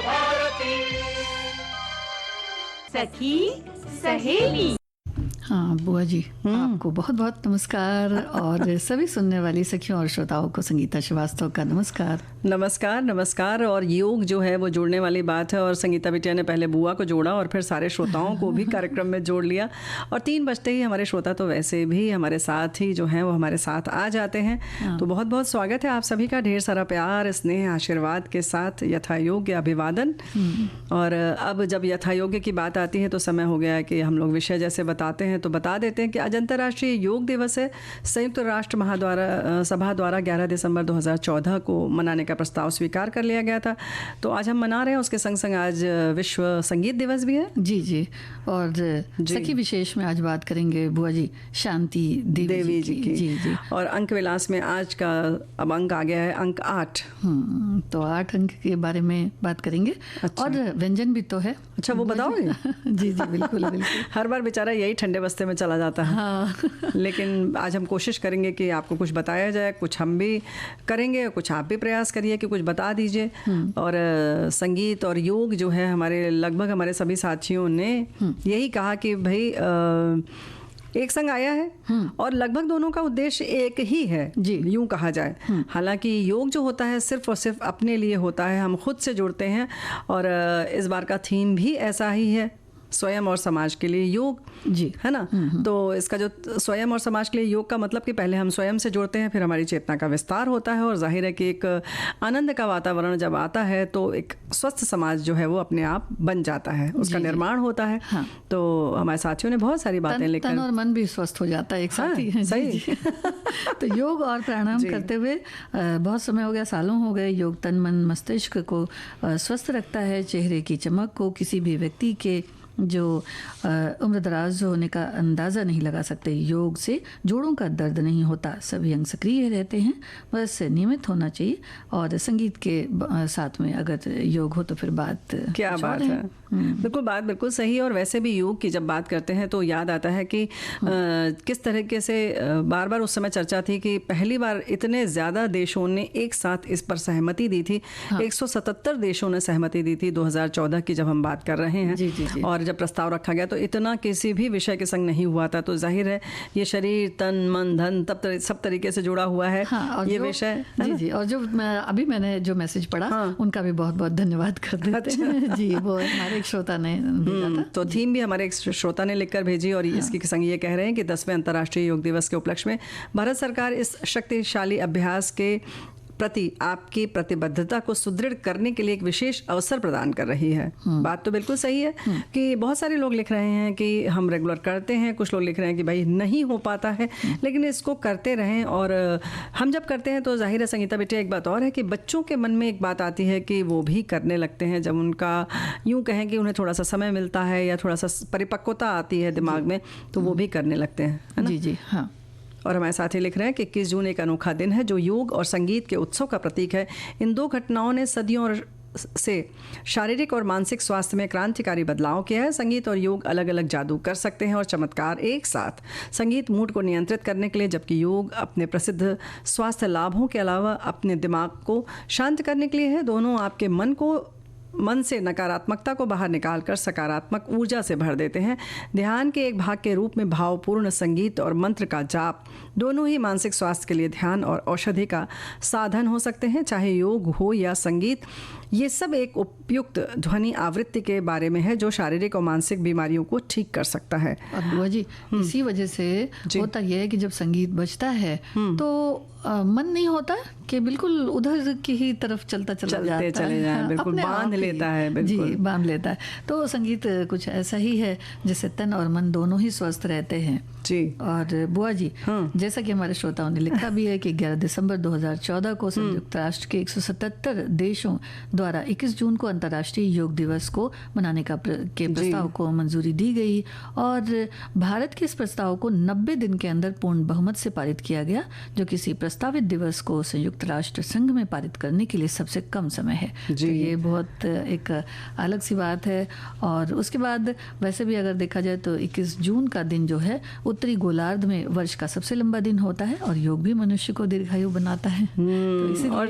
भारती। सखी सहेली। हाँ बुआ जी, आपको बहुत बहुत नमस्कार और सभी सुनने वाली सखियों और श्रोताओं को संगीता श्रीवास्तव का नमस्कार। नमस्कार नमस्कार। और योग जो है वो जोड़ने वाली बात है और संगीता बिटिया ने पहले बुआ को जोड़ा और फिर सारे श्रोताओं को भी कार्यक्रम में जोड़ लिया। और 3 बजते ही हमारे श्रोता तो वैसे भी हमारे साथ ही जो हैं वो हमारे साथ आ जाते हैं। तो बहुत बहुत स्वागत है आप सभी का, ढेर सारा प्यार स्नेह आशीर्वाद के साथ यथा योग्य अभिवादन। और अब जब यथा योग्य की बात आती है तो समय हो गया है कि हम लोग विषय जैसे बताते हैं तो बता देते हैं कि आज अंतर्राष्ट्रीय योग दिवस है। संयुक्त राष्ट्र सभा द्वारा 11 दिसंबर 2014 को मनाने का प्रस्ताव स्वीकार कर लिया गया था। तो आज हम मना रहे हैं, उसके संग संग आज विश्व संगीत दिवस भी है। जी जी। और सखी विशेष में आज बात करेंगे बुआ जी शांति देवी जी की। जी जी। और अंक विलास में आज का अब अंक आ गया है अंक 8। तो 8 अंक के बारे में बात करेंगे। अच्छा। और व्यंजन भी तो है। अच्छा, वो बताओगे? जी जी बिल्कुल बिल्कुल। हर बार बेचारा यही ठंडे बस्ते में चला जाता है। हाँ। लेकिन आज हम कोशिश करेंगे कि आपको कुछ बताया जाए, कुछ हम भी करेंगे, कुछ आप भी प्रयास करिए कि कुछ बता दीजिए। और संगीत और योग जो है लगभग हमारे सभी साथियों ने यही कहा कि भाई एक संग आया है और लगभग दोनों का उद्देश्य एक ही है जी, यूं कहा जाए। हालांकि योग जो होता है सिर्फ और सिर्फ अपने लिए होता है, हम खुद से जुड़ते हैं। और इस बार का थीम भी ऐसा ही है, स्वयं और समाज के लिए योग जी, है ना। तो इसका जो स्वयं और समाज के लिए योग का मतलब कि पहले हम स्वयं से जुड़ते हैं, फिर हमारी चेतना का विस्तार होता है और जाहिर है कि एक आनंद का वातावरण जब आता है तो एक स्वस्थ समाज जो है वो अपने आप बन जाता है, उसका निर्माण होता है। हाँ। तो हमारे साथियों ने बहुत सारी बातें लेकर तन और मन भी स्वस्थ हो जाता है एक साथ ही। हाँ, सही। तो योग और प्राणायाम करते हुए बहुत समय हो गया, सालों हो गए। योग तन मन मस्तिष्क को स्वस्थ रखता है, चेहरे की चमक को, किसी भी व्यक्ति के जो उम्र दराज होने का अंदाज़ा नहीं लगा सकते। योग से जोड़ों का दर्द नहीं होता, सभी अंग सक्रिय रहते हैं, बस नियमित होना चाहिए। और संगीत के साथ में अगर योग हो तो फिर बात क्या बात है। बिल्कुल, बात बिल्कुल सही। और वैसे भी योग की जब बात करते हैं तो याद आता है कि किस तरीके से बार बार उस समय चर्चा थी कि पहली बार इतने ज़्यादा देशों ने एक साथ इस पर सहमति दी थी। 177 देशों ने सहमति दी थी 2014 की जब हम बात कर रहे हैं। जी, जी, जी। और जब प्रस्ताव रखा गया तो इतना किसी भी विषय के संग नहीं हुआ था। तो जाहिर है ये शरीर तन मन धन सब तरीके से जुड़ा हुआ है। हाँ, और ये विषय जी जी। और जो अभी मैंने जो मैसेज पढ़ा, हाँ, उनका भी बहुत बहुत धन्यवाद कर देते हैं। जी, वो हमारे एक श्रोता ने भेजा था। तो थीम भी हमारे एक श्रोता ने लिखकर भेजी और इसके संग ये कह रहे हैं कि 10वें अंतर्राष्ट्रीय योग दिवस के उपलक्ष्य में भारत सरकार इस शक्तिशाली अभ्यास के प्रति आपकी प्रतिबद्धता को सुदृढ़ करने के लिए एक विशेष अवसर प्रदान कर रही है। बात तो बिल्कुल सही है कि बहुत सारे लोग लिख रहे हैं कि हम रेगुलर करते हैं, कुछ लोग लिख रहे हैं कि भाई नहीं हो पाता है, लेकिन इसको करते रहें। और हम जब करते हैं तो जाहिर है संगीता बेटिया, एक बात और है कि बच्चों के मन में एक बात आती है कि वो भी करने लगते हैं जब उनका यूँ कहें कि उन्हें थोड़ा सा समय मिलता है या थोड़ा सा परिपक्वता आती है दिमाग में, तो वो भी करने लगते हैं, है ना? जी जी। हाँ। और हमारे साथी लिख रहे हैं कि 21 जून एक अनोखा दिन है जो योग और संगीत के उत्सव का प्रतीक है। इन दो घटनाओं ने सदियों से शारीरिक और मानसिक स्वास्थ्य में क्रांतिकारी बदलाव किया है। संगीत और योग अलग अलग जादू कर सकते हैं और चमत्कार एक साथ। संगीत मूड को नियंत्रित करने के लिए, जबकि योग अपने प्रसिद्ध स्वास्थ्य लाभों के अलावा अपने दिमाग को शांत करने के लिए है। दोनों आपके मन से नकारात्मकता को बाहर निकालकर सकारात्मक ऊर्जा से भर देते हैं। ध्यान के एक भाग के रूप में भावपूर्ण संगीत और मंत्र का जाप दोनों ही मानसिक स्वास्थ्य के लिए ध्यान और औषधि का साधन हो सकते हैं। चाहे योग हो या संगीत, ये सब एक उपयुक्त ध्वनि आवृत्ति के बारे में है जो शारीरिक और मानसिक बीमारियों को ठीक कर सकता है। और बुआ जी, इसी वजह से होता यह है कि जब संगीत बजता है तो मन नहीं होता कि बिल्कुल उधर की ही तरफ चलते चले जाए, बिल्कुल बांध लेता है। बिल्कुल जी, बांध लेता है। तो संगीत कुछ ऐसा ही है जिससे तन और मन दोनों ही स्वस्थ रहते हैं जी। और बुआ जी, जैसा कि हमारे श्रोताओं ने लिखा भी है कि 11 दिसंबर 2014 को संयुक्त राष्ट्र के 177 देशों द्वारा 21 जून को अंतर्राष्ट्रीय योग दिवस को मनाने के प्रस्ताव को मंजूरी दी गई और भारत के इस प्रस्ताव को 90 दिन के अंदर पूर्ण बहुमत से पारित किया गया, जो किसी प्रस्तावित दिवस को संयुक्त राष्ट्र संघ में पारित करने के लिए सबसे कम समय है। तो ये बहुत एक अलग सी बात है। और उसके बाद वैसे भी अगर देखा जाए तो 21 जून का दिन जो है उत्तरी गोलार्ध में वर्ष का सबसे लंबा दिन होता है और योग भी मनुष्य को दीर्घायु बनाता है। तो और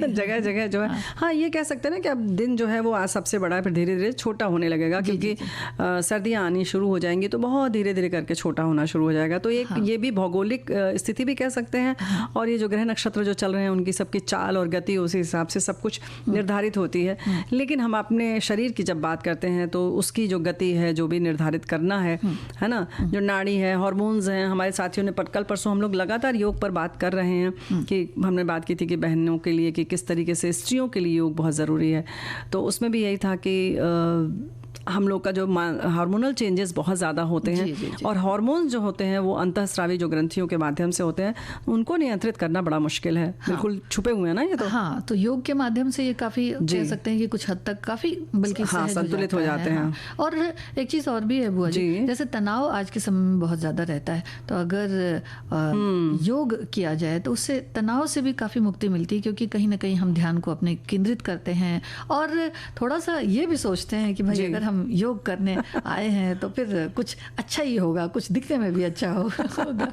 जगह जगह जो है हाँ, ये कह सकते हैं ना कि अब दिन जो है वो आज सबसे बड़ा है, फिर धीरे धीरे छोटा होने लगेगा, क्योंकि सर्दियाँ आनी शुरू हो जाएंगी तो बहुत धीरे धीरे करके छोटा होना शुरू हो जाएगा। तो एक ये भी भौगोलिक स्थिति भी कह सकते हैं, और ये जो ग्रह नक्षत्र जो चल रहे हैं उनकी सबकी चाल और गति उसी हिसाब से सब कुछ निर्धारित होती है। लेकिन हम अपने शरीर की जब बात करते हैं तो उसकी जो गति है जो भी निर्धारित करना है ना, जो नाड़ी है, हार्मोन्स हैं। हमारे साथियों ने कल परसों हम लोग लगातार योग पर बात कर रहे हैं कि हमने बात की थी कि बहनों के लिए कि किस तरीके से स्त्रियों के लिए योग बहुत ज़रूरी है। तो उसमें भी यही था कि हम लोग का जो हार्मोनल चेंजेस बहुत ज़्यादा होते हैं, जी। और हार्मोन्स जो होते हैं वो अंतःस्रावी जो ग्रंथियों के माध्यम से होते हैं, उनको नियंत्रित करना बड़ा मुश्किल है। बिल्कुल छुपे हुए हैं ना ये तो। हाँ, तो योग के माध्यम से ये काफ़ी कह सकते हैं कि कुछ हद तक काफ़ी बल्कि संतुलित हो जाते हैं। और एक चीज़ और भी है बुआ जी, जैसे तनाव आज के समय में बहुत ज़्यादा रहता है, तो अगर योग किया जाए तो उससे तनाव से भी काफ़ी मुक्ति मिलती है, क्योंकि कहीं ना कहीं हम ध्यान को अपने केंद्रित करते हैं और थोड़ा सा ये भी सोचते हैं कि भाई अगर हम योग करने आए हैं तो फिर कुछ अच्छा ही होगा, कुछ दिखने में भी अच्छा होगा।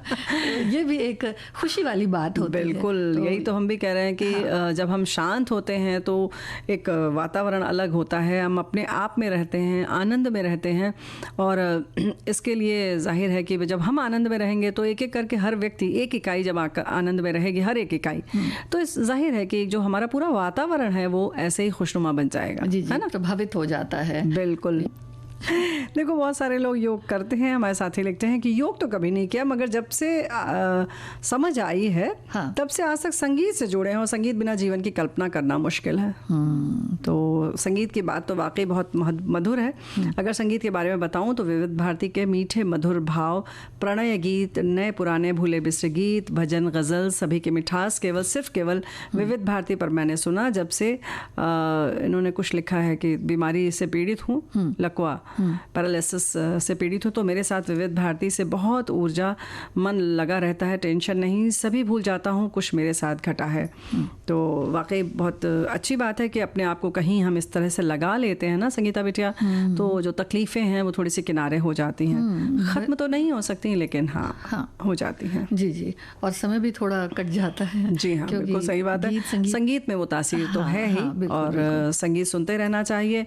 ये भी एक खुशी वाली बात होती है। बिल्कुल, तो यही तो हम भी कह रहे हैं कि जब हम शांत होते हैं तो एक वातावरण अलग होता है, हम अपने आप में रहते हैं, आनंद में रहते हैं। और इसके लिए जाहिर है कि जब हम आनंद में रहेंगे तो एक एक करके हर व्यक्ति एक इकाई जब आनंद में रहेगी, हर एक इकाई, तो इस जाहिर है कि जो हमारा पूरा वातावरण है वो ऐसे ही खुशनुमा बन जाएगा, है ना, प्रभावित हो जाता है। बिल्कुल। देखो बहुत सारे लोग योग करते हैं, हमारे साथी लिखते हैं कि योग तो कभी नहीं किया, मगर जब से समझ आई है तब से आज तक संगीत से जुड़े हैं, और संगीत बिना जीवन की कल्पना करना मुश्किल है। तो संगीत की बात तो वाकई बहुत मधुर है। अगर संगीत के बारे में बताऊं तो विविध भारती के मीठे मधुर भाव, प्रणय गीत, नए पुराने भूले बिसरे गीत, भजन, गज़ल, सभी की मिठास केवल विविध भारती पर मैंने सुना। जब से इन्होंने कुछ लिखा है कि बीमारी से पीड़ित हूँ, लकवा पैरालिसिस से पीड़ित हूँ, तो मेरे साथ विविध भारती से बहुत ऊर्जा, मन लगा रहता है, टेंशन नहीं, सभी भूल जाता हूँ, कुछ मेरे साथ घटा है। तो वाकई बहुत अच्छी बात है कि अपने आप को कहीं हम इस तरह से लगा लेते हैं ना संगीता बिटिया, तो जो तकलीफ़ें हैं वो थोड़ी सी किनारे हो जाती हैं। ख़त्म तो नहीं हो सकती लेकिन हाँ हो जाती हैं। जी, और समय भी थोड़ा कट जाता है। जी हाँ, बिल्कुल सही बात है। संगीत में वो तासीर तो है ही, और संगीत सुनते रहना चाहिए।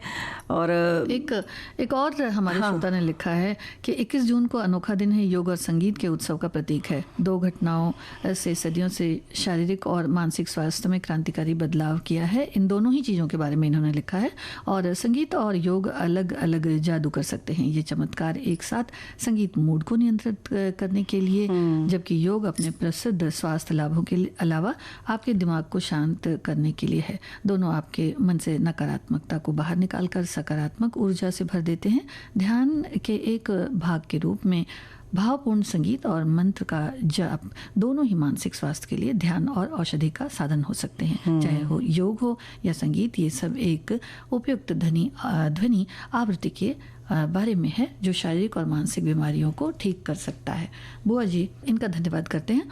और एक और हमारे श्रोता ने लिखा है कि 21 जून को अनोखा दिन है, योग और संगीत के उत्सव का प्रतीक है। दो घटनाओं से सदियों से शारीरिक और मानसिक स्वास्थ्य में क्रांतिकारी बदलाव किया है। इन दोनों ही चीज़ों के बारे में इन्होंने लिखा है। और संगीत और योग अलग अलग जादू कर सकते हैं। ये चमत्कार एक साथ, संगीत मूड को नियंत्रित करने के लिए, जबकि योग अपने प्रसिद्ध स्वास्थ्य लाभों के अलावा आपके दिमाग को शांत करने के लिए है। दोनों आपके मन से नकारात्मकता को बाहर निकालकर सकारात्मक ऊर्जा से भर देते हैं। ध्यान के एक भाग के रूप में भावपूर्ण संगीत और मंत्र का जाप दोनों ही मानसिक स्वास्थ्य के लिए ध्यान और औषधि का साधन हो सकते हैं। चाहे हो योग हो या संगीत, ये सब एक उपयुक्त ध्वनि आवृत्ति के बारे में है जो शारीरिक और मानसिक बीमारियों को ठीक कर सकता है। बुआ जी, इनका धन्यवाद करते हैं।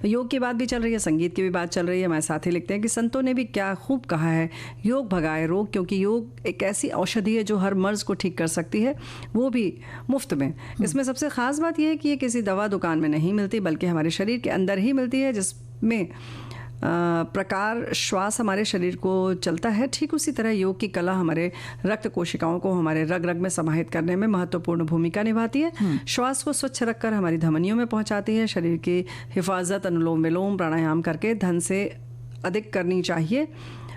योग की बात भी चल रही है, संगीत की भी बात चल रही है। हमारे साथी लिखते हैं कि संतों ने भी क्या खूब कहा है, योग भगाए रोग, क्योंकि योग एक ऐसी औषधि है जो हर मर्ज को ठीक कर सकती है, वो भी मुफ्त में। इसमें सबसे ख़ास बात यह है कि ये किसी दवा दुकान में नहीं मिलती, बल्कि हमारे शरीर के अंदर ही मिलती है, जिसमें प्रकार श्वास हमारे शरीर को चलता है। ठीक उसी तरह योग की कला हमारे रक्त कोशिकाओं को हमारे रग रग में समाहित करने में महत्वपूर्ण भूमिका निभाती है। श्वास को स्वच्छ रखकर हमारी धमनियों में पहुंचाती है। शरीर की हिफाजत अनुलोम विलोम प्राणायाम करके धन से अधिक करनी चाहिए,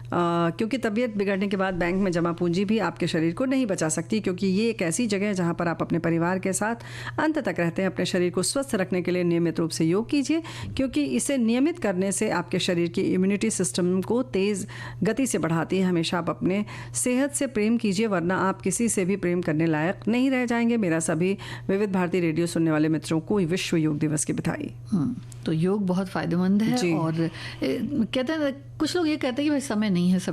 क्योंकि तबीयत बिगड़ने के बाद बैंक में जमा पूंजी भी आपके शरीर को नहीं बचा सकती, क्योंकि ये एक ऐसी जगह है जहाँ पर आप अपने परिवार के साथ अंत तक रहते हैं। अपने शरीर को स्वस्थ रखने के लिए नियमित रूप से योग कीजिए, क्योंकि इसे नियमित करने से आपके शरीर की इम्यूनिटी सिस्टम को तेज़ गति से बढ़ाती है। हमेशा आप अपने सेहत से प्रेम कीजिए, वरना आप किसी से भी प्रेम करने लायक नहीं रह जाएंगे। मेरा सभी विविध भारती रेडियो सुनने वाले मित्रों को विश्व योग दिवस की बधाई। तो योग बहुत फ़ायदेमंद है। और कहते हैं, कुछ लोग ये कहते हैं कि भाई समय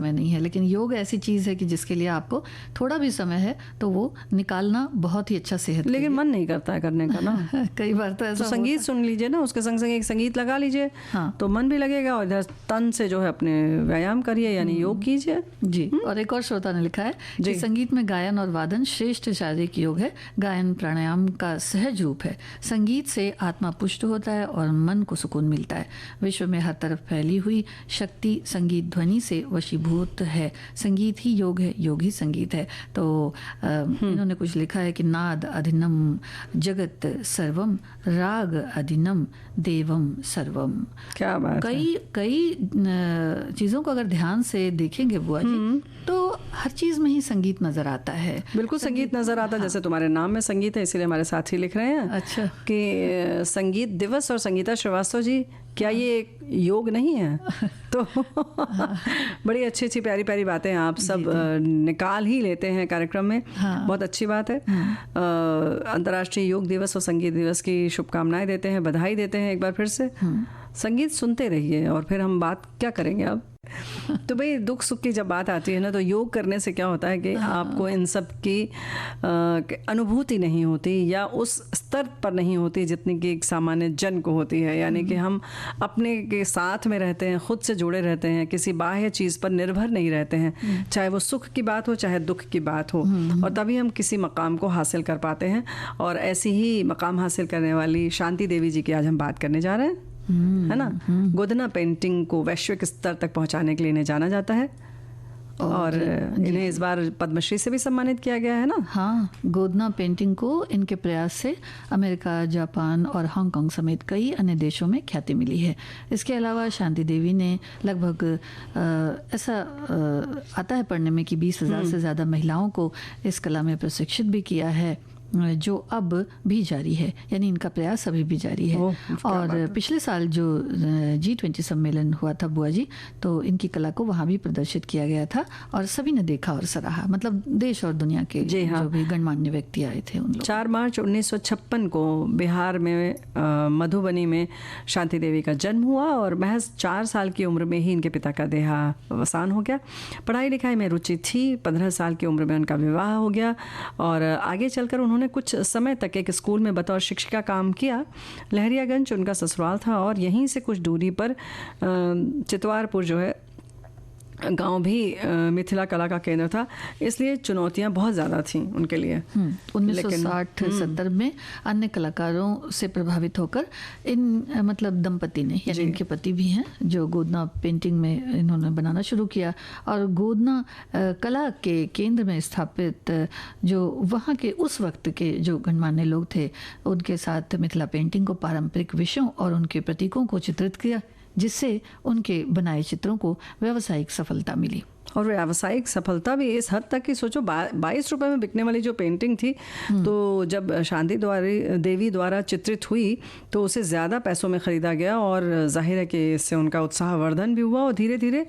नहीं है, लेकिन योग ऐसी चीज़ है कि जिसके लिए आपको थोड़ा भी समय है तो वो निकालना बहुत ही अच्छा सेहत। लेकिन मन नहीं करता है करने का ना। कई बार तो ऐसा। तो संगीत सुन लीजिए ना, उसके संग संग एक संगीत लगा लीजिए, तो मन भी लगेगा, और इधर तन से जो है अपने व्यायाम करिए, यानी योग कीजिए। जी। और एक और श्रोता ने लिखा है कि संगीत में गायन और वादन श्रेष्ठ शारीरिक योग है। गायन प्राणायाम का सहज रूप है। संगीत से आत्मा पुष्ट होता है और मन को सुकून मिलता है। विश्व में हर तरफ फैली हुई शक्ति संगीत ध्वनि से वशीभूत है, संगीत ही योग है, योग ही संगीत है। तो इन्होंने कुछ लिखा है कि नाद अधिनम जगत सर्वम, राग अधिनम देवम सर्वम। क्या बात कई चीज़ों को अगर ध्यान से देखेंगे बुआ जी तो हर चीज़ में ही संगीत नज़र आता है। बिल्कुल संगीत नजर आता है। जैसे तुम्हारे नाम में संगीत है, इसीलिए हमारे साथी लिख रहे हैं अच्छा कि संगीत दिवस और संगीता श्रीवास्तव जी, क्या ये एक योग नहीं है? तो बड़ी अच्छी अच्छी प्यारी प्यारी बातें आप सब निकाल ही लेते हैं कार्यक्रम में। बहुत अच्छी बात है। अंतर्राष्ट्रीय योग दिवस और संगीत दिवस की शुभकामनाएं देते हैं, बधाई देते हैं एक बार फिर से। संगीत सुनते रहिए और फिर हम बात क्या करेंगे अब। तो भाई दुख सुख की जब बात आती है ना, तो योग करने से क्या होता है कि आपको इन सब की अनुभूति नहीं होती, या उस स्तर पर नहीं होती जितनी कि एक सामान्य जन को होती है। यानी कि हम अपने के साथ में रहते हैं, खुद से जुड़े रहते हैं, किसी बाह्य चीज़ पर निर्भर नहीं रहते हैं, चाहे वो सुख की बात हो चाहे दुख की बात हो, और तभी हम किसी मकाम को हासिल कर पाते हैं। और ऐसी ही मकाम हासिल करने वाली शांति देवी जी की आज हम बात करने जा रहे हैं, है ना। गोदना पेंटिंग को वैश्विक स्तर तक पहुंचाने के लिए इन्हें जाना जाता है, और इन्हें इस बार पद्मश्री से भी सम्मानित किया गया है ना। हाँ, गोदना पेंटिंग को इनके प्रयास से अमेरिका, जापान और हांगकांग समेत कई अन्य देशों में ख्याति मिली है। इसके अलावा शांति देवी ने लगभग ऐसा आता है पढ़ने में कि 20,000 से ज़्यादा महिलाओं को इस कला में प्रशिक्षित भी किया है, जो अब भी जारी है, यानी इनका प्रयास अभी भी जारी है। और पिछले साल जो G20 सम्मेलन हुआ था बुआ जी, तो इनकी कला को वहाँ भी प्रदर्शित किया गया था और सभी ने देखा और सराहा, मतलब देश और दुनिया के जो भी गणमान्य व्यक्ति आए थे उन लोग। 4 मार्च 1956 को बिहार में मधुबनी में शांति देवी का जन्म हुआ और महज 4 साल की उम्र में ही इनके पिता का देहावसान हो गया। पढ़ाई लिखाई में रुचि थी, 15 साल की उम्र में उनका विवाह हो गया और आगे चलकर उन्होंने कुछ समय तक एक स्कूल में बतौर शिक्षिका काम किया। लहरियागंज उनका ससुराल था और यहीं से कुछ दूरी पर चितवारपुर जो है गांव भी मिथिला कला का केंद्र था, इसलिए चुनौतियां बहुत ज़्यादा थीं उनके लिए। 1960-70 में अन्य कलाकारों से प्रभावित होकर इन मतलब दंपति ने, यानी इनके पति भी हैं, जो गोदना पेंटिंग में इन्होंने बनाना शुरू किया और गोदना कला के केंद्र में स्थापित जो वहाँ के उस वक्त के जो गणमान्य लोग थे, उनके साथ मिथिला पेंटिंग को पारंपरिक विषयों और उनके प्रतीकों को चित्रित किया, जिससे उनके बनाए चित्रों को व्यावसायिक सफलता मिली। और व्यावसायिक सफलता भी इस हद तक कि सोचो 22 रुपए में बिकने वाली जो पेंटिंग थी, तो जब शांति देवी द्वारा चित्रित हुई तो उसे ज़्यादा पैसों में ख़रीदा गया और जाहिर है कि इससे उनका उत्साहवर्धन भी हुआ और धीरे धीरे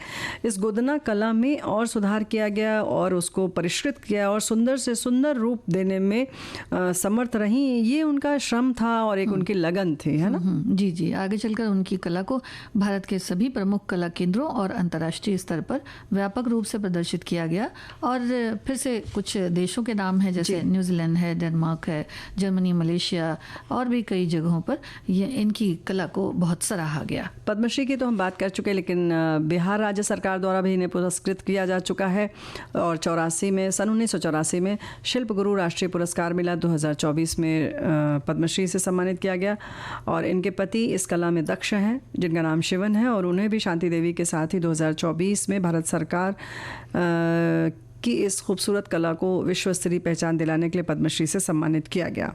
इस गोदना कला में और सुधार किया गया और उसको परिष्कृत किया और सुंदर से सुंदर रूप देने में समर्थ रही। ये उनका श्रम था और एक उनकी लगन थी, है ना। जी जी, आगे चलकर उनकी कला को भारत के सभी प्रमुख कला केंद्रों और अंतर्राष्ट्रीय स्तर पर व्यापक रूप से प्रदर्शित किया गया। और फिर से कुछ देशों के नाम है, जैसे न्यूजीलैंड है, डेनमार्क है, जर्मनी, मलेशिया और भी कई जगहों पर ये इनकी कला को बहुत सराहा गया। पद्मश्री की तो हम बात कर चुके हैं, लेकिन बिहार राज्य सरकार द्वारा भी इन्हें पुरस्कृत किया जा चुका है और 1984 में शिल्प गुरु राष्ट्रीय पुरस्कार मिला। 2024 में पद्मश्री से सम्मानित किया गया और इनके पति इस कला में दक्ष हैं, जिनका नाम शिवन है, और उन्हें भी शांति देवी के साथ ही 2024 में भारत सरकार की इस खूबसूरत कला को विश्व स्तरीय पहचान दिलाने के लिए पद्मश्री से सम्मानित किया गया।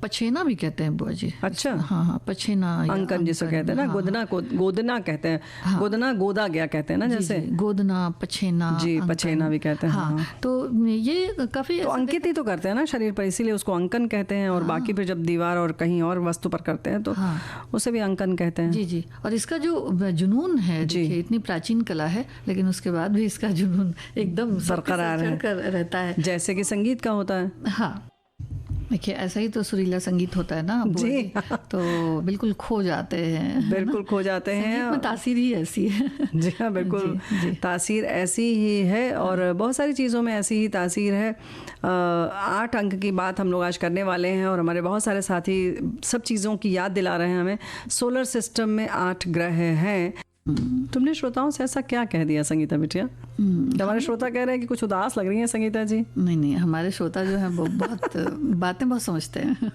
पछेना भी कहते हैं बुआ जी। अच्छा, हाँ, पछेना अंकन जिसे कहते हैं ना। गोदना को गोदना कहते हैं, गोदना गोदा गया कहते हैं ना, जैसे गोदना, पछेना जी, पछेना भी कहते हैं। हाँ, तो ये काफी तो अंकित ही तो करते हैं ना शरीर पर, इसीलिए उसको अंकन कहते हैं। और बाकी फिर जब दीवार और कहीं और वस्तु पर करते हैं तो उसे भी अंकन कहते हैं। जी जी, और इसका जो जुनून है, देखिए इतनी प्राचीन कला है लेकिन उसके बाद भी इसका जुनून एकदम बरकरार रहता है, जैसे कि संगीत का होता है। हाँ, देखिए ऐसा ही तो सुरीला संगीत होता है ना जी, तो बिल्कुल खो जाते हैं, बिल्कुल खो जाते हैं। में तासीर ही ऐसी है। जी हाँ, बिल्कुल तासीर ऐसी ही है और बहुत सारी चीज़ों में ऐसी ही तासीर है। 8 अंक की बात हम लोग आज करने वाले हैं और हमारे बहुत सारे साथी सब चीज़ों की याद दिला रहे हैं हमें। सोलर सिस्टम में 8 ग्रह हैं। तुमने श्रोताओं से ऐसा क्या कह दिया संगीता बिटिया? हमारे श्रोता कह रहे हैं कि कुछ उदास लग रही हैं संगीता जी। नहीं, हमारे श्रोता जो है वो बहुत बातें बहुत समझते हैं।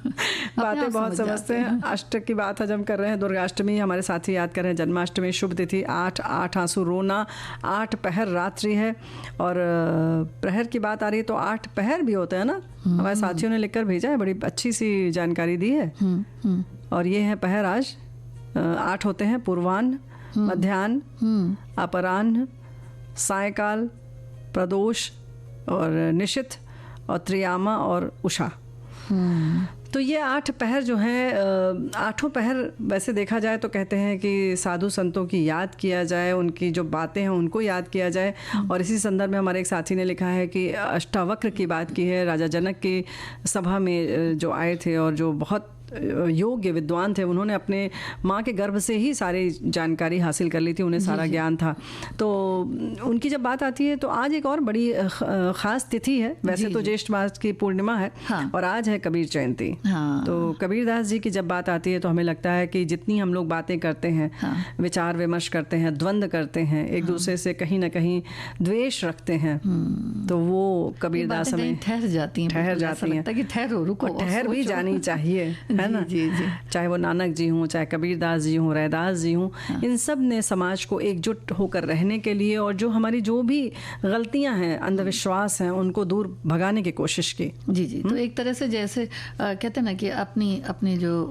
बातें बहुत समझते हैं। अष्टक की बात आज हम कर रहे हैं। दुर्गाष्टमी हमारे साथी याद कर रहे हैं, जन्माष्टमी शुभ तिथि 8 आंसू रोना, 8 पहर रात्रि है। और प्रहर की बात आ रही है तो 8 पहर भी होते हैं ना। हमारे साथियों ने लिखकर भेजा है, बड़ी अच्छी सी जानकारी दी है। और ये है पहर आज 8 होते हैं, पूर्वाह्न, मध्याह्न, अपराह्न, सायकाल, प्रदोष और निशिथ और त्रियामा और उषा। तो ये 8 पहर जो हैं, 8 पहर वैसे देखा जाए तो कहते हैं कि साधु संतों की याद किया जाए, उनकी जो बातें हैं उनको याद किया जाए। और इसी संदर्भ में हमारे एक साथी ने लिखा है कि अष्टावक्र की बात की है। राजा जनक की सभा में जो आए थे और जो बहुत योग्य विद्वान थे, उन्होंने अपने माँ के गर्भ से ही सारी जानकारी हासिल कर ली थी, उन्हें सारा ज्ञान था। तो उनकी जब बात आती है तो आज एक और बड़ी ख़ास तिथि है। वैसे तो ज्येष्ठ मास की पूर्णिमा है। हाँ। और आज है कबीर जयंती। हाँ। तो कबीरदास जी की जब बात आती है तो हमें लगता है कि जितनी हम लोग बातें करते हैं, हाँ, विचार विमर्श करते हैं, द्वंद्व करते हैं, एक दूसरे से कहीं ना कहीं द्वेष रखते हैं, तो वो कबीरदास हमें ठहर जाती हैं। ठहरो, रुको, ठहर भी जानी चाहिए, है ना। जी। चाहे वो नानक जी हों, चाहे कबीरदास जी हों, रैदास जी हों, हाँ, इन सब ने समाज को एकजुट होकर रहने के लिए और जो हमारी जो भी गलतियां हैं, अंधविश्वास हैं, उनको दूर भगाने की कोशिश की। जी। तो एक तरह से जैसे कहते हैं ना कि अपनी जो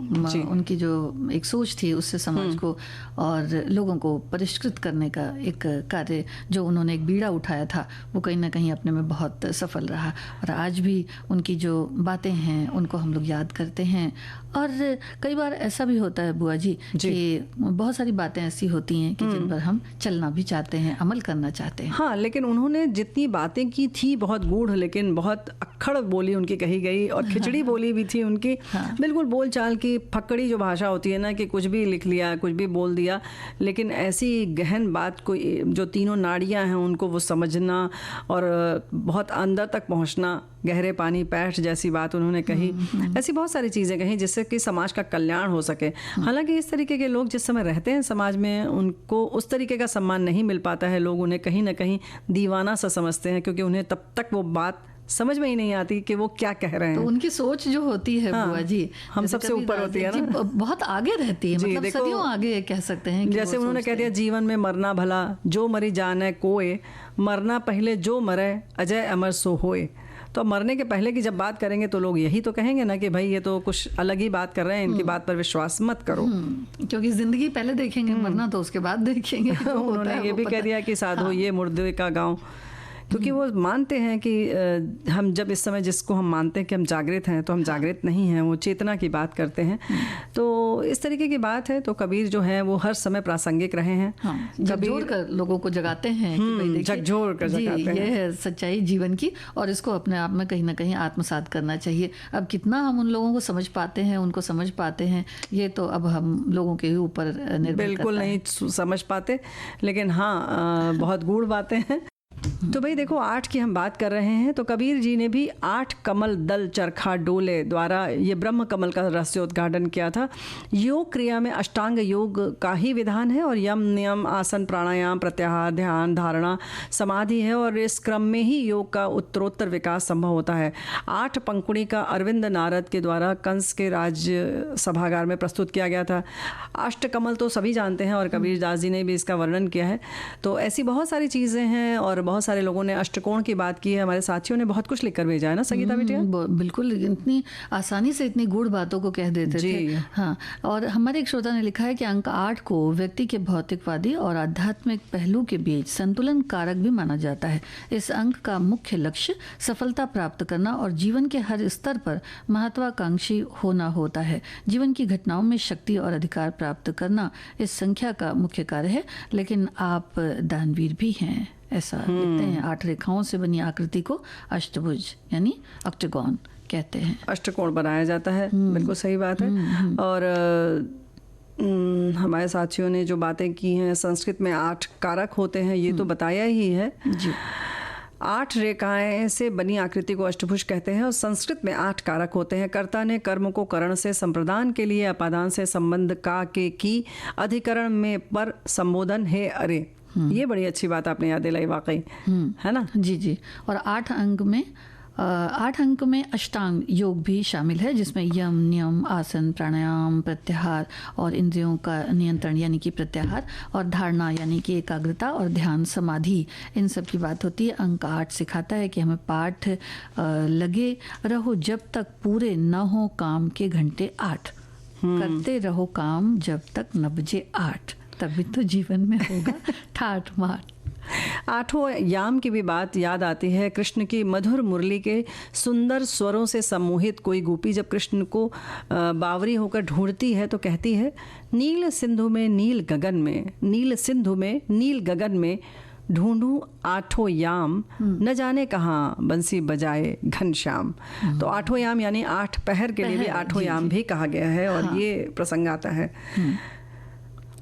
उनकी जो एक सोच थी, उससे समाज को और लोगों को परिष्कृत करने का एक कार्य जो उन्होंने एक बीड़ा उठाया था, वो कहीं ना कहीं अपने में बहुत सफल रहा। और आज भी उनकी जो बातें हैं उनको हम लोग याद करते हैं। और कई बार ऐसा भी होता है बुआ जी कि बहुत सारी बातें ऐसी होती हैं कि जिन पर हम चलना भी चाहते हैं, अमल करना चाहते हैं। हाँ, लेकिन उन्होंने जितनी बातें की थी बहुत गूढ़, लेकिन बहुत अक्खड़ बोली उनकी कही गई और खिचड़ी बोली भी थी उनकी। हाँ। बिल्कुल बोलचाल की फक्कड़ी जो भाषा होती है ना, कि कुछ भी लिख लिया, कुछ भी बोल दिया, लेकिन ऐसी गहन बात को जो तीनों नाड़ियाँ हैं उनको वो समझना और बहुत अंदर तक पहुँचना, गहरे पानी पैठ जैसी बात उन्होंने कही। ऐसी बहुत सारी चीज़ें कही जिससे कि समाज का कल्याण हो सके। हालांकि इस तरीके के लोग जिस समय रहते हैं समाज में, उनको उस तरीके का सम्मान नहीं मिल पाता है। लोग उन्हें कहीं ना कहीं दीवाना सा समझते हैं, क्योंकि उन्हें तब तक वो बात समझ में ही नहीं आती कि वो क्या कह रहे हैं। तो उनकी सोच जो होती है बुआ जी, हम सबसे ऊपर होती है ना, बहुत आगे रहती है, मतलब सदियों आगे कह सकते हैं। जैसे उन्होंने कह दिया, जीवन में मरना भला, जो मरी जाने कोय, मरना पहले जो मरे, अजय अमर सो होए। तो मरने के पहले की जब बात करेंगे तो लोग यही तो कहेंगे ना कि भाई ये तो कुछ अलग ही बात कर रहे हैं, इनकी बात पर विश्वास मत करो। क्योंकि जिंदगी पहले देखेंगे, मरना तो उसके बाद देखेंगे। उन्होंने ये भी कह दिया कि साधो ये मुर्दे का गाँव, क्योंकि वो मानते हैं कि हम जब इस समय जिसको हम मानते हैं कि हम जागृत हैं, तो हम जागृत नहीं हैं, वो चेतना की बात करते हैं। तो इस तरीके की बात है। तो कबीर जो है वो हर समय प्रासंगिक रहे हैं। हाँ, झकझोर कर लोगों को जगाते हैं कि भाई देखिए, झकझोर कर जगाते हैं, ये है सच्चाई जीवन की, और इसको अपने आप में कहीं ना कहीं आत्मसात करना चाहिए। अब कितना हम उन लोगों को समझ पाते हैं, उनको समझ पाते हैं, ये तो अब हम लोगों के ऊपर निर्भर बिल्कुल नहीं समझ पाते, लेकिन हाँ बहुत गूढ़ बातें हैं। तो भाई देखो, 8 की हम बात कर रहे हैं, तो कबीर जी ने भी 8 कमल दल चरखा डोले द्वारा ये ब्रह्म कमल का रहस्योद्घाटन किया था। योग क्रिया में अष्टांग योग का ही विधान है और यम नियम आसन प्राणायाम प्रत्याहार ध्यान धारणा समाधि है, और इस क्रम में ही योग का उत्तरोत्तर विकास संभव होता है। 8 पंखुड़ी का अरविंद नारद के द्वारा कंस के राज्य सभागार में प्रस्तुत किया गया था। अष्टकमल तो सभी जानते हैं और कबीर दास जी ने भी इसका वर्णन किया है। तो ऐसी बहुत सारी चीज़ें हैं और बहुत सारे लोगों ने अष्टकोण की बात की है। हमारे साथियों ने बहुत कुछ लिखकर भेजा है ना संगीता बिटिया। बिल्कुल, इतनी आसानी से इतनी गूढ़ बातों को कह देते थे। हाँ, और हमारे एक श्रोता ने लिखा है कि अंक 8 को व्यक्ति के भौतिकवादी और आध्यात्मिक पहलू के बीच संतुलन कारक भी माना जाता है। इस अंक का मुख्य लक्ष्य सफलता प्राप्त करना और जीवन के हर स्तर पर महत्वाकांक्षी होना होता है। जीवन की घटनाओं में शक्ति और अधिकार प्राप्त करना इस संख्या का मुख्य कार्य है। लेकिन आप दानवीर भी हैं, ऐसा लिखते हैं। 8 रेखाओं से बनी आकृति को अष्टभुज यानी ऑक्टागन कहते हैं। अष्टकोण बनाया जाता है, बिल्कुल सही बात है। और हमारे साथियों ने जो बातें की हैं, संस्कृत में 8 कारक होते हैं, ये तो बताया ही है जी। 8 रेखाएं से बनी आकृति को अष्टभुज कहते हैं और संस्कृत में 8 कारक होते हैं। कर्ता ने कर्म को करण से संप्रदान के लिए अपादान से संबंध का के की अधिकरण में पर संबोधन है अरे। ये बड़ी अच्छी बात आपने याद दिलाई वाकई, है ना? जी जी। और 8 अंक में अष्टांग योग भी शामिल है, जिसमें यम, नियम, आसन, प्राणायाम, प्रत्याहार और इंद्रियों का नियंत्रण यानी कि प्रत्याहार, और धारणा यानी कि एकाग्रता, और ध्यान, समाधि, इन सब की बात होती है। अंक 8 सिखाता है कि हमें पाठ लगे रहो जब तक पूरे न हो काम के घंटे 8, करते रहो काम जब तक न बजे 8, तभी तो जीवन में होगा ठाठ माठ। 8वें याम की भी बात याद आती है। कृष्ण की मधुर मुरली के सुंदर स्वरों से सम्मोहित कोई गोपी जब कृष्ण को बावरी होकर ढूंढती है तो कहती है, नील सिंधु में नील गगन में, नील सिंधु में नील गगन में ढूंढूं 8वें याम, न जाने कहाँ बंसी बजाए घनश्याम। तो 8वें याम यानी 8 पहर के लिए भी 8वें याम भी कहा गया है, और ये प्रसंग आता है।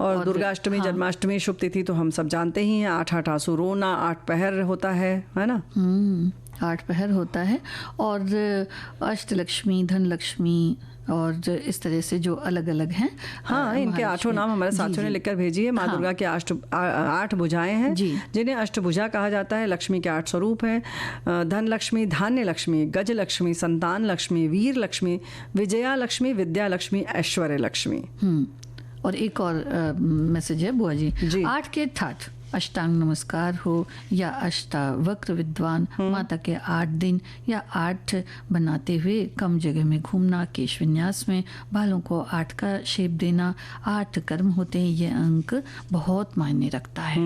और दुर्गाष्टमी, जन्माष्टमी, शुभ तिथि तो हम सब जानते ही हैं। 8 आंसू रोना, 8 पहर होता है ना? 8 पहर होता है। और अष्टलक्ष्मी, धनलक्ष्मी और इस तरह से जो अलग अलग हैं। हाँ, इनके 8 नाम हमारे साथियों ने लिखकर भेजी है। माँ दुर्गा के 8 भुजाएं हैं जिन्हें अष्टभुजा कहा जाता है। लक्ष्मी के 8 स्वरूप हैं, धन लक्ष्मी, धान्य लक्ष्मी, गज लक्ष्मी, संतान लक्ष्मी, वीर लक्ष्मी, विजया लक्ष्मी, विद्या लक्ष्मी, ऐश्वर्य लक्ष्मी। और एक और मैसेज है बुआ जी, 8 के ठाठ, अष्टांग नमस्कार हो या अष्टावक्र विद्वान, माता के 8 दिन या 8 बनाते हुए कम जगह में घूमना, केश विन्यास में बालों को 8 का शेप देना, 8 कर्म होते हैं। ये अंक बहुत मायने रखता है।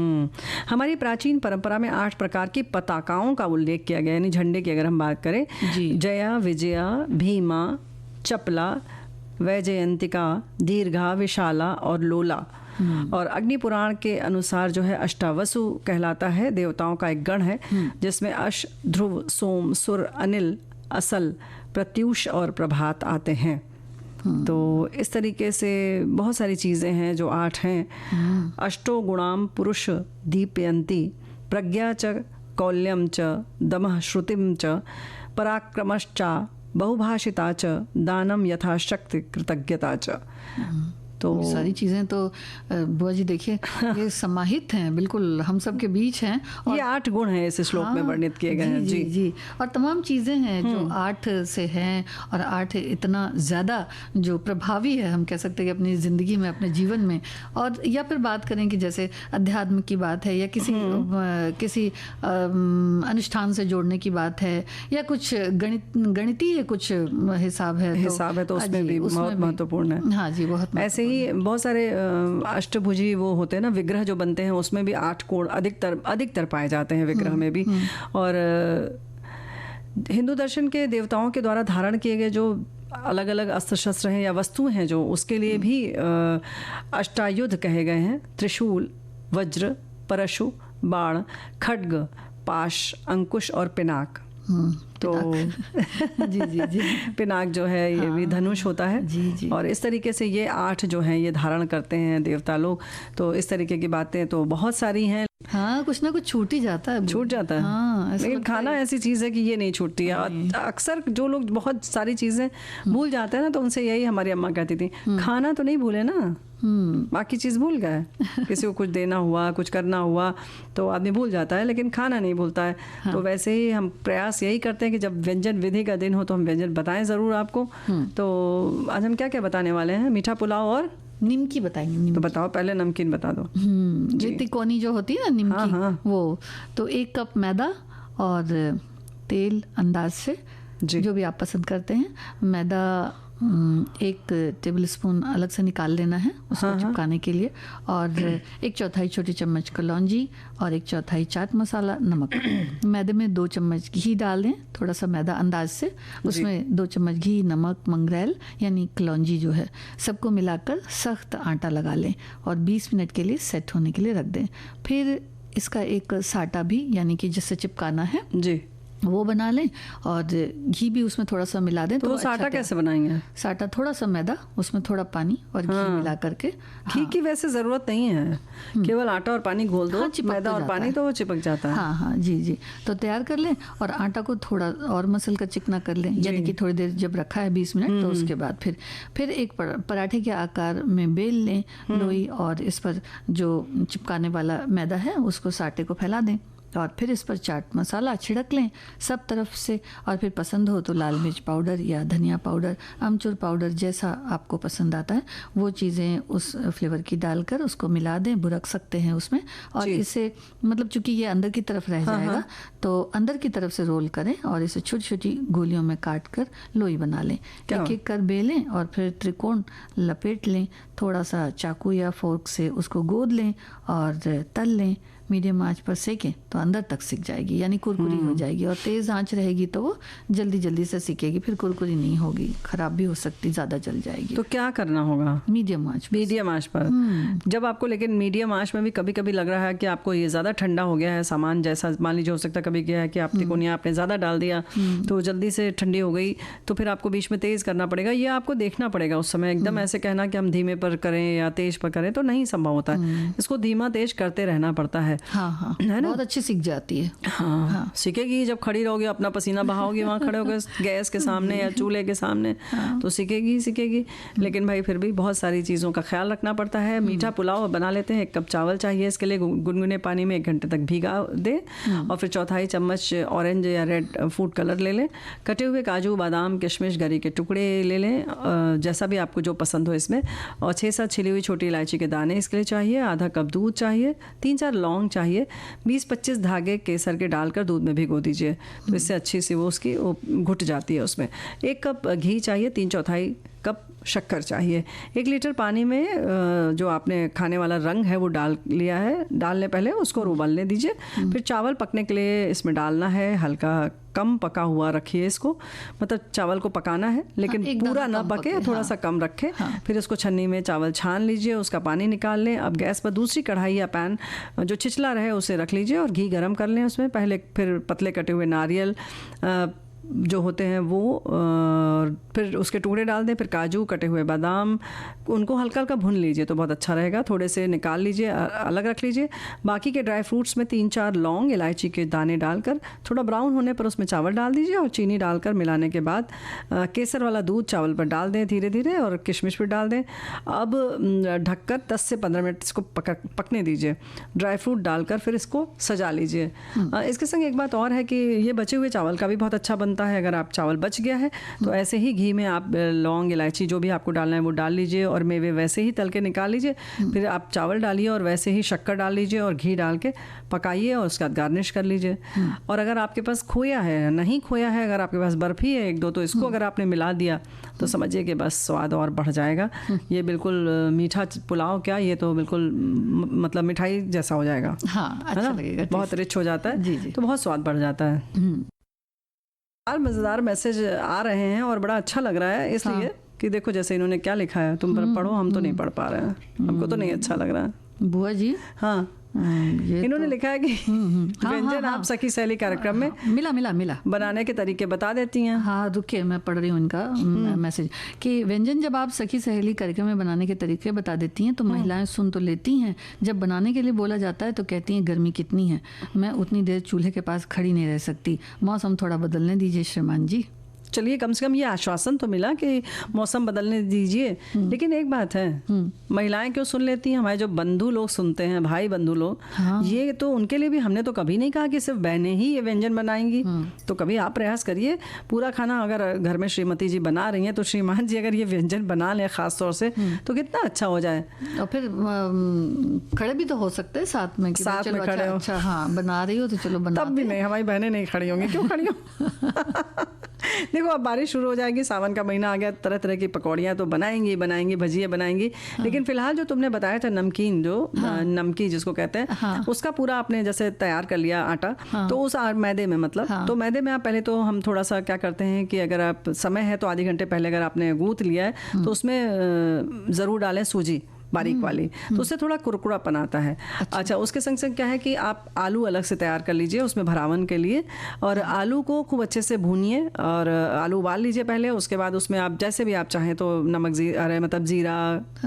हमारी प्राचीन परंपरा में 8 प्रकार की पताकाओं का उल्लेख किया गया, यानी झंडे की अगर हम बात करें, जया, विजया, भीमा, चपला, वैजयंतिका, दीर्घा, विशाला और लोला। और अग्नि पुराण के अनुसार जो है अष्टावसु कहलाता है, देवताओं का एक गण है जिसमें अश, ध्रुव, सोम, सुर, अनिल, असल, प्रत्यूष और प्रभात आते हैं। तो इस तरीके से बहुत सारी चीज़ें हैं जो 8 हैं। अष्टो गुणाम पुरुष दीपयंती, प्रज्ञा च कौल्यम च, दमः श्रुतिम च, पराक्रमश्चा, बहुभाषिता च, दानम यथाशक्ति, कृतज्ञता च। तो सारी चीज़ें तो बुआ जी देखिए ये समाहित हैं, बिल्कुल हम सब के बीच हैं। और ये 8 गुण हैं इस श्लोक में वर्णित किए गए हैं। जी जी। और तमाम चीज़ें हैं जो 8 से हैं, और 8 इतना ज़्यादा जो प्रभावी है, हम कह सकते हैं कि अपनी ज़िंदगी में, अपने जीवन में। और या फिर बात करें कि जैसे अध्यात्म की बात है, या किसी अनुष्ठान से जोड़ने की बात है, या कुछ गणितीय कुछ हिसाब है तो उसमें भी बहुत महत्वपूर्ण है। हाँ जी, बहुत ऐसे ही बहुत सारे अष्टभुजी वो होते हैं ना, विग्रह जो बनते हैं, उसमें भी 8 कोण अधिकतर पाए जाते हैं विग्रह में भी। और हिंदू दर्शन के देवताओं के द्वारा धारण किए गए जो अलग अलग अस्त्र शस्त्र हैं या वस्तुएं हैं जो, उसके लिए भी अष्टायुध कहे गए हैं। त्रिशूल, वज्र, परशु, बाण, खड्ग, पाश, अंकुश और पिनाक। तो जी जी जी, पिनाक जो है ये भी धनुष होता है। जी जी। और इस तरीके से ये 8 जो हैं ये धारण करते हैं देवता लोग। तो इस तरीके की बातें तो बहुत सारी हैं। हाँ, कुछ ना कुछ छूट ही जाता है, छूट जाता है। हाँ, लेकिन खाना ऐसी चीज़ है कि ये नहीं छूटती है। अक्सर जो लोग बहुत सारी चीज़ें भूल जाते हैं ना, तो उनसे यही हमारी अम्मा कहती थी, खाना तो नहीं भूले ना, बाकी चीज़ भूल गए। किसी को कुछ देना हुआ, कुछ करना हुआ तो आदमी भूल जाता है, लेकिन खाना नहीं भूलता है। हाँ। तो वैसे ही हम प्रयास यही करते हैं कि जब व्यंजन विधि का दिन हो तो हम व्यंजन बताएं ज़रूर आपको। तो आज हम क्या क्या बताने वाले हैं? मीठा पुलाव और निमकी बताएंगे। तो बताओ, पहले नमकीन बता दो। ये तिकोनी जो होती है ना निमकी, हाँ। वो तो 1 कप मैदा और तेल अंदाज से जो भी आप पसंद करते हैं। मैदा 1 टेबल स्पून अलग से निकाल लेना है उसको चिपकाने के लिए, और 1/4 छोटी चम्मच कलौंजी और 1/4 चाट मसाला, नमक। मैदे में 2 चम्मच घी डाल दें, थोड़ा सा मैदा अंदाज से, उसमें 2 चम्मच घी, नमक, मंगरेल यानी कलौंजी जो है, सबको मिलाकर सख्त आटा लगा लें और 20 मिनट के लिए सेट होने के लिए रख दें। फिर इसका एक साटा भी, यानी कि जिससे चिपकाना है जी, वो बना लें और घी भी उसमें थोड़ा सा मिला दें। तो वो अच्छा साटा कैसे बनाएंगे? साटा थोड़ा सा मैदा, उसमें थोड़ा पानी और घी मिला करके। घी की वैसे ज़रूरत नहीं है, केवल आटा और पानी घोल दो, मैदा और पानी तो वो चिपक जाता है। हाँ हाँ जी जी। तो तैयार कर लें और आटा को थोड़ा और मसल कर चिकना कर लें, यानी कि थोड़ी देर जब रखा है 20 मिनट, तो उसके बाद फिर एक पराठे के आकार में बेल लें लोई, और इस पर जो चिपकाने वाला मैदा है उसको साटे को फैला दें और फिर इस पर चाट मसाला छिड़क लें सब तरफ से। और फिर पसंद हो तो लाल मिर्च पाउडर या धनिया पाउडर, अमचूर पाउडर, जैसा आपको पसंद आता है वो चीज़ें उस फ्लेवर की डालकर उसको मिला दें, बुरक सकते हैं उसमें। और इसे मतलब चूंकि ये अंदर की तरफ रह जाएगा तो अंदर की तरफ से रोल करें और इसे छोटी छोटी गोलियों में काट कर लोई बना लें। एक एक कर बेलें और फिर त्रिकोण लपेट लें, थोड़ा सा चाकू या फोर्क से उसको गोद लें और तल लें। मीडियम आंच पर सेकें तो अंदर तक सिक जाएगी, यानी कुरकुरी हो जाएगी। और तेज़ आंच रहेगी तो वो जल्दी जल्दी से सिकेगी, फिर कुरकुरी नहीं होगी, ख़राब भी हो सकती, ज़्यादा जल जाएगी। तो क्या करना होगा? मीडियम आंच पर। मीडियम आंच पर। जब आपको लेकिन मीडियम आंच में भी कभी कभी लग रहा है कि आपको ये ज़्यादा ठंडा हो गया है सामान, जैसा मान लीजिए हो सकता कभी क्या है कि आप तिकोनिया आपने ज़्यादा डाल दिया तो जल्दी से ठंडी हो गई, तो फिर आपको बीच में तेज़ करना पड़ेगा। ये आपको देखना पड़ेगा उस समय। एकदम ऐसे कहना कि हम धीमे पर करें या तेज़ पर करें तो नहीं संभव होता है, इसको धीमा तेज करते रहना पड़ता है। हाँ हाँ, बहुत अच्छी सीख जाती है। हाँ, सीखेगी जब खड़ी रहोगी, अपना पसीना बहाओगी वहाँ खड़े होकर गैस के सामने या चूल्हे के सामने, तो सीखेगी। लेकिन भाई फिर भी बहुत सारी चीज़ों का ख्याल रखना पड़ता है। मीठा पुलाव बना लेते हैं, 1 कप चावल चाहिए, इसके लिए गुनगुने पानी में 1 घंटे तक भिगा दे और फिर 1/4 चम्मच ऑरेंज या रेड फूड कलर ले लें। कटे हुए काजू, बादाम, किशमिश, गरी के टुकड़े ले लें, जैसा भी आपको जो पसंद हो इसमें, और 6-7 छिली हुई छोटी इलायची के दाने इसके लिए चाहिए। आधा कप दूध चाहिए, 3-4 लौंग चाहिए, 20-25 धागे केसर के डालकर दूध में भिगो दीजिए, तो इससे अच्छी सी वो उसकी घुट जाती है उसमें। 1 कप घी चाहिए, 3/4 कप शक्कर चाहिए। 1 लीटर पानी में जो आपने खाने वाला रंग है वो डाल लिया है, डालने पहले उसको उबलने दीजिए। फिर चावल पकने के लिए इसमें डालना है, हल्का कम पका हुआ रखिए इसको, मतलब चावल को पकाना है लेकिन पूरा ना पके, थोड़ा सा कम रखें। फिर इसको छन्नी में चावल छान लीजिए, उसका पानी निकाल लें। अब गैस पर दूसरी कढ़ाई या पैन जो छिछला रहे उसे रख लीजिए और घी गरम कर लें उसमें। पहले फिर पतले कटे हुए नारियल जो होते हैं वो, फिर उसके टुकड़े डाल दें। फिर काजू, कटे हुए बादाम, उनको हल्का हल्का भून लीजिए तो बहुत अच्छा रहेगा। थोड़े से निकाल लीजिए, अलग रख लीजिए। बाकी के ड्राई फ्रूट्स में 3-4 लौंग, इलायची के दाने डालकर थोड़ा ब्राउन होने पर उसमें चावल डाल दीजिए और चीनी डालकर मिलाने के बाद केसर वाला दूध चावल पर डाल दें धीरे धीरे, और किशमिश भी डाल दें। अब ढककर 10 से 15 मिनट इसको पकने दीजिए। ड्राई फ्रूट डालकर फिर इसको सजा लीजिए। इसके संग एक बात और है कि ये बचे हुए चावल का भी बहुत अच्छा बनता है। अगर आप चावल बच गया है तो ऐसे ही घी में आप लौंग, इलायची जो भी आपको डालना है वो डाल लीजिए और मेवे वैसे ही तल के निकाल लीजिए। फिर आप चावल डालिए और वैसे ही शक्कर डाल लीजिए और घी डाल के पकाइए और उसके बाद गार्निश कर लीजिए। और अगर आपके पास खोया है, नहीं खोया है, अगर आपके पास बर्फ़ी है 1-2, तो इसको अगर आपने मिला दिया तो समझिए कि बस स्वाद और बढ़ जाएगा। ये बिल्कुल मीठा पुलाव क्या, ये तो बिल्कुल मतलब मिठाई जैसा हो जाएगा। हाँ, अच्छा लगेगा, बहुत रिच हो जाता है। जी जी, तो बहुत स्वाद बढ़ जाता है। मज़ेदार मैसेज आ रहे हैं और बड़ा अच्छा लग रहा है, इसलिए कि देखो जैसे इन्होंने क्या लिखा है, तुम पढ़ो, हम तो नहीं पढ़ पा रहे हैं, हमको तो नहीं अच्छा लग रहा है। बुआ जी, हाँ, इन्होंने लिखा है कि व्यंजन आप सखी सहेली कार्यक्रम में मिला बनाने के तरीके बता देती हैं। हाँ, रुकिए, मैं पढ़ रही हूँ इनका मैसेज कि व्यंजन जब आप सखी सहेली कार्यक्रम में बनाने के तरीके बता देती हैं तो महिलाएं सुन तो लेती हैं, जब बनाने के लिए बोला जाता है तो कहती हैं गर्मी कितनी है, मैं उतनी देर चूल्हे के पास खड़ी नहीं रह सकती, मौसम थोड़ा बदलने दीजिए श्रीमान जी। चलिए, कम से कम ये आश्वासन तो मिला कि मौसम बदलने दीजिए। लेकिन एक बात है, महिलाएं क्यों सुन लेती हैं? हमारे जो बंधु लोग सुनते हैं, भाई बंधु लोग, ये तो उनके लिए भी हमने तो कभी नहीं कहा कि सिर्फ बहनें ही ये व्यंजन बनाएंगी। तो कभी आप प्रयास करिए, पूरा खाना अगर घर में श्रीमती जी बना रही हैं तो श्रीमान जी अगर ये व्यंजन बना लें खास तौर से तो कितना अच्छा हो जाए। और फिर खड़े भी तो हो सकते हैं साथ में, साथ में खड़े हो। अच्छा, हाँ, बना रही हो तो चलो बना। तब भी नहीं, हमारी बहनें नहीं खड़ी होंगी, क्यों खड़ी हो? देखो, अब बारिश शुरू हो जाएगी, सावन का महीना आ गया, तरह तरह की पकौड़ियाँ तो बनाएंगी, भजिया बनाएंगी। लेकिन फिलहाल जो तुमने बताया था नमकीन, जो नमकी जिसको कहते हैं, उसका पूरा आपने जैसे तैयार कर लिया आटा, तो उस मैदे में मतलब तो मैदे में आप पहले तो हम थोड़ा सा क्या करते हैं कि अगर आप समय है तो आधे घंटे पहले अगर आपने गूंथ लिया है तो उसमें ज़रूर डालें सूजी, बारीक वाली, तो उससे थोड़ा कुरकुरापन आता है। अच्छा, उसके संग संग क्या है कि आप आलू अलग से तैयार कर लीजिए उसमें भरावन के लिए, और आलू को खूब अच्छे से भूनिए और आलू उबाल लीजिए पहले। उसके बाद उसमें आप जैसे भी आप चाहें तो नमक मतलब जीरा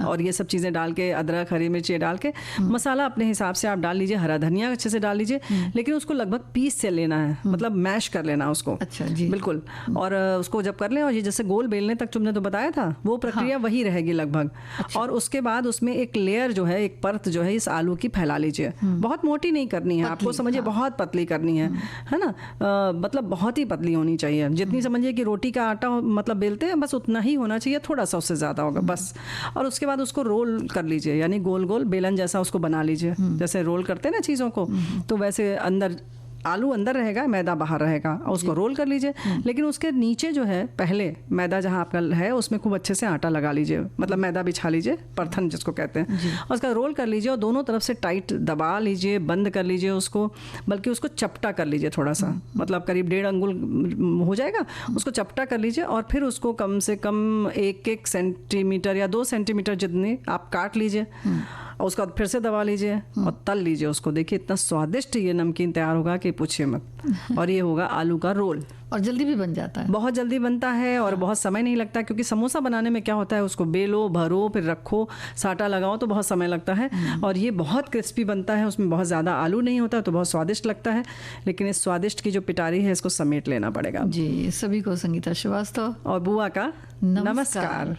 और ये सब चीज़ें डाल के, अदरक हरी मिर्ची डाल के मसाला अपने हिसाब से आप डाल लीजिए, हरा धनिया अच्छे से डाल लीजिए, लेकिन उसको लगभग पीस से लेना है, मतलब मैश कर लेना उसको। अच्छा जी, बिल्कुल। और उसको जब कर लें, और ये जैसे गोल बेलने तक तुमने तो बताया था, वो प्रक्रिया वही रहेगी लगभग। और उसके बाद उसमें एक लेयर जो है, एक परत जो है इस आलू की फैला लीजिए। बहुत मोटी नहीं करनी है आपको, समझिए बहुत पतली करनी है ना, मतलब बहुत ही पतली होनी चाहिए, जितनी समझिए कि रोटी का आटा मतलब बेलते हैं बस उतना ही होना चाहिए, थोड़ा सा उससे ज़्यादा होगा बस। और उसके बाद उसको रोल कर लीजिए, यानी गोल गोल बेलन जैसा उसको बना लीजिए, जैसे रोल करते हैं ना चीज़ों को, तो वैसे अंदर आलू अंदर रहेगा, मैदा बाहर रहेगा, और उसको रोल कर लीजिए। लेकिन उसके नीचे जो है पहले मैदा जहाँ आपका है उसमें खूब अच्छे से आटा लगा लीजिए, मतलब मैदा बिछा लीजिए, परथन जिसको कहते हैं, और उसका रोल कर लीजिए और दोनों तरफ से टाइट दबा लीजिए, बंद कर लीजिए उसको, बल्कि उसको चपटा कर लीजिए थोड़ा सा, मतलब करीब 1.5 अंगुल हो जाएगा, उसको चपटा कर लीजिए। और फिर उसको कम से कम 1-1 सेंटीमीटर या 2 सेंटीमीटर जितने आप काट लीजिए, और उसका फिर से दबा लीजिए और तल लीजिए उसको। देखिए इतना स्वादिष्ट ये नमकीन तैयार होगा कि पूछिए मत। और ये होगा आलू का रोल, और जल्दी भी बन जाता है, बहुत जल्दी बनता है और बहुत समय नहीं लगता, क्योंकि समोसा बनाने में क्या होता है, उसको बेलो, भरो, फिर रखो, साटा लगाओ, तो बहुत समय लगता है। और ये बहुत क्रिस्पी बनता है, उसमें बहुत ज़्यादा आलू नहीं होता, तो बहुत स्वादिष्ट लगता है। लेकिन इस स्वादिष्ट की जो पिटारी है इसको समेट लेना पड़ेगा जी। सभी को संगीता श्रीवास्तव और बुआ का नमस्कार।